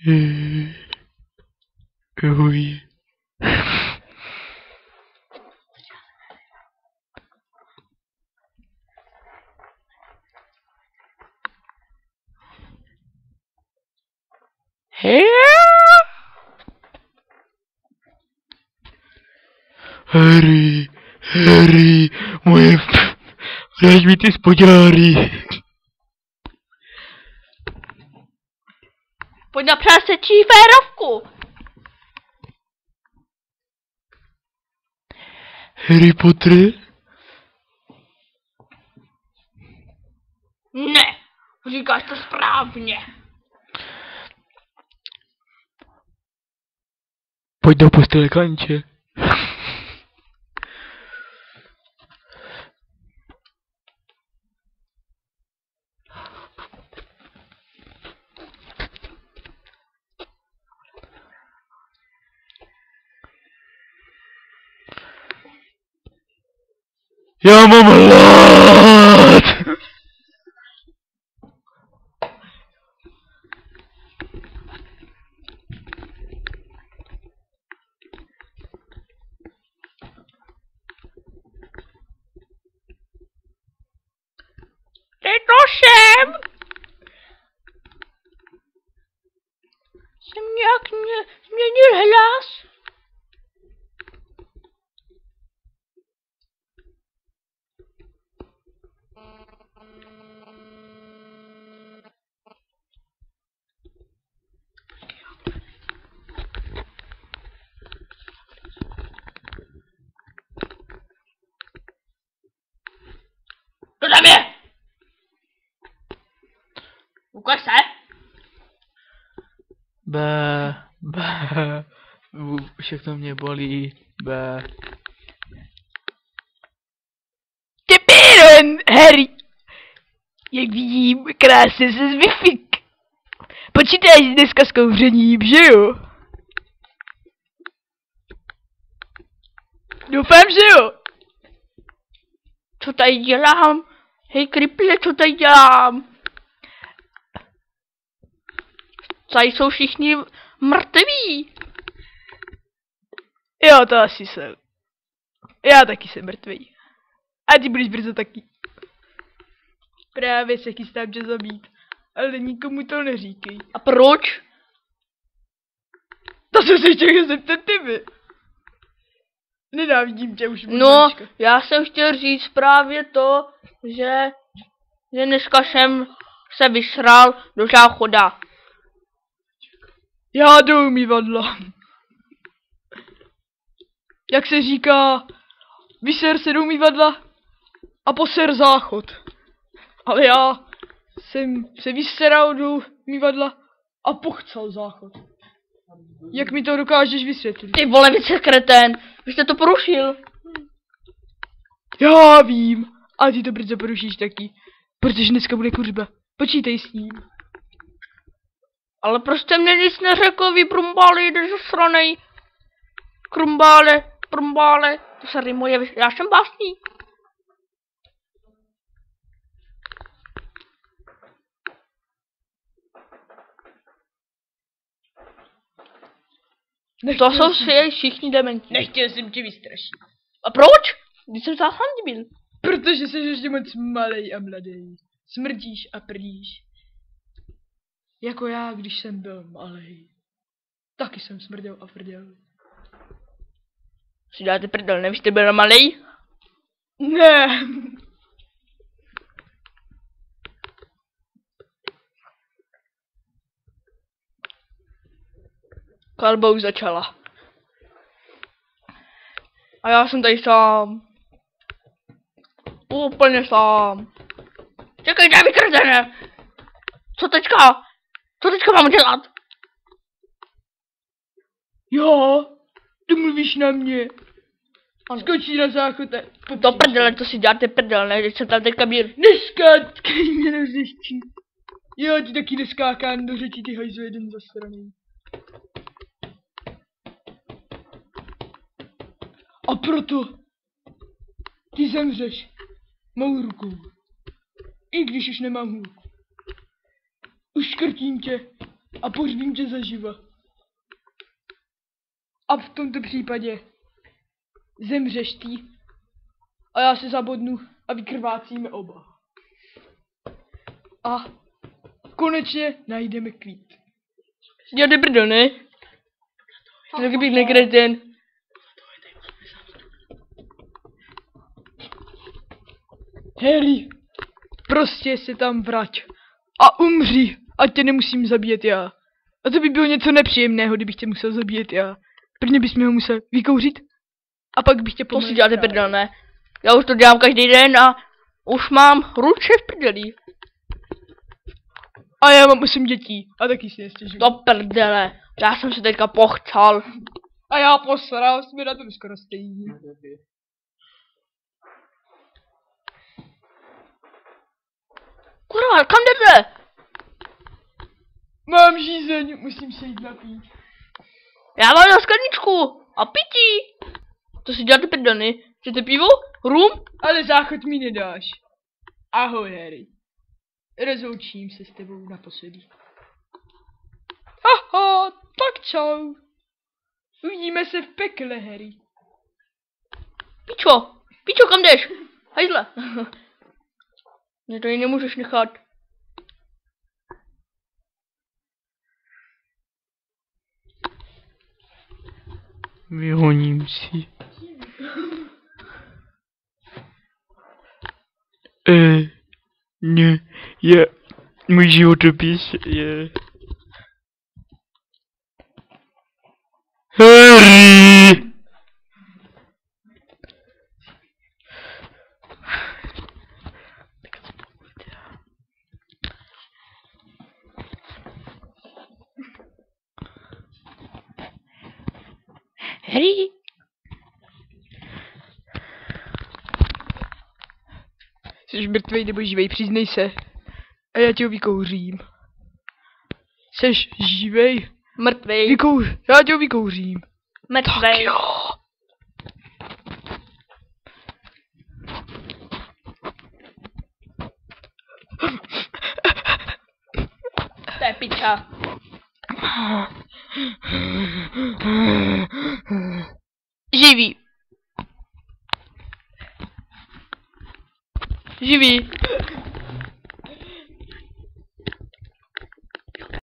Uj. Harry, Harry, moje... Vrať mi ty spodňáry. Pojď na přásečí férovku. Harry Potter? Ne, říkáš to správně. Pojď do postele, Kanče. Já mám hlad! Teď to jsem. Jsem nějak změnil hlas. To tam je! Ukaž se! Všechno mě bolí, Ty píren, Harry! Jak vidím, krásně se zvyfik. Počítáš dneska s kouřením, že jo? Doufám, že jo. Co tady dělám? Hej, Kriple, co tady dělám? Tady jsou všichni mrtví. Jo, to asi jsem. Já taky jsem mrtvý. A ty budeš brzo taky. Právě se chystám tě zabít. Ale nikomu to neříkej. A proč? To jsem se chtěl zeptat tebe. Nenávidím tě už. No, já jsem chtěl říct právě to, že dneska jsem se vysral do záchoda. Já jdu umývadla. Jak se říká, vyser se do umývadla a poser záchod. Ale já jsem se vyseral do umývadla a pochcal záchod. Jak mi to dokážeš vysvětlit? Ty vole, vy jsi kretén, vy jste to porušil. Já vím, a ty to brzo porušíš taky, protože dneska bude kuřba. Počítej s ním. Ale prostě mě nic neřekl, vy brumbáli, jdeš zasranej. Krumbále, to se rýmuje, já jsem básník. To jsou všichni dementi. Nechtěl jsem tě vystrašit. A proč? Když jsem zásadní byl. Protože jsi ještě moc malej a mladý. Smrdíš a prdíš. Jako já, když jsem byl malej. Taky jsem smrděl a prděl. Si dáte prdel, nevíš, jste byl malej? Ne. Kalba už začala. A já jsem tady sám. Úplně sám. Čekej, dej mi kretene. Co teďka? Co teďka mám dělat? Jo, ty mluvíš na mě. Ano. Skočí na záchod. To prdele, to si děláte prdel, ne? Když jsem tam teďka byl. Neskákej mě do řeči. Jo, ty taky neskákám do řeči, ty hajzu jeden zasraný. A proto ty zemřeš mou rukou. I když už nemám hůl. Uškrtím tě a pohřbím tě zaživa. A v tomto případě zemřeš ty a já se zabodnu a vykrvácíme oba. A konečně najdeme klid. Děláte brdo, ne? Taky bych nekreten. Harry, prostě se tam vrať a umři, ať tě nemusím zabíjet já. A to by bylo něco nepříjemného, kdybych tě musel zabíjet já. Prvně bychom ho musel vykouřit a pak bych tě To si děláte prdel, ne? Já už to dělám každý den a už mám ruče v prdeli. A já mám 8 dětí a taky si nestěžuji. Do prdele, já jsem se teďka pochcal. A já posral, jsme na tom skoro stejní. Kurva, kam jdete? Mám žízeň, musím se jít napít. Já mám na skleničku a pití. To si děláte prdel, ne? Chcete pivo? Rum? Ale záchod mi nedáš. Ahoj, Harry. Rozloučím se s tebou naposledy. Haha, tak čau. Uvidíme se v pekle, Harry. Pičo, kam jdeš? Hajzle. Mě tady nemůžeš nechat. Vyhoním si. Ne, můj životopis je... Harry! Harry? Jsi mrtvej nebo živej, přiznej se. A já tě ho vykouřím. Jseš živej? Mrtvej. Já tě ho vykouřím. Mrtvej. Tak jo. To je piča. Živý. Živý.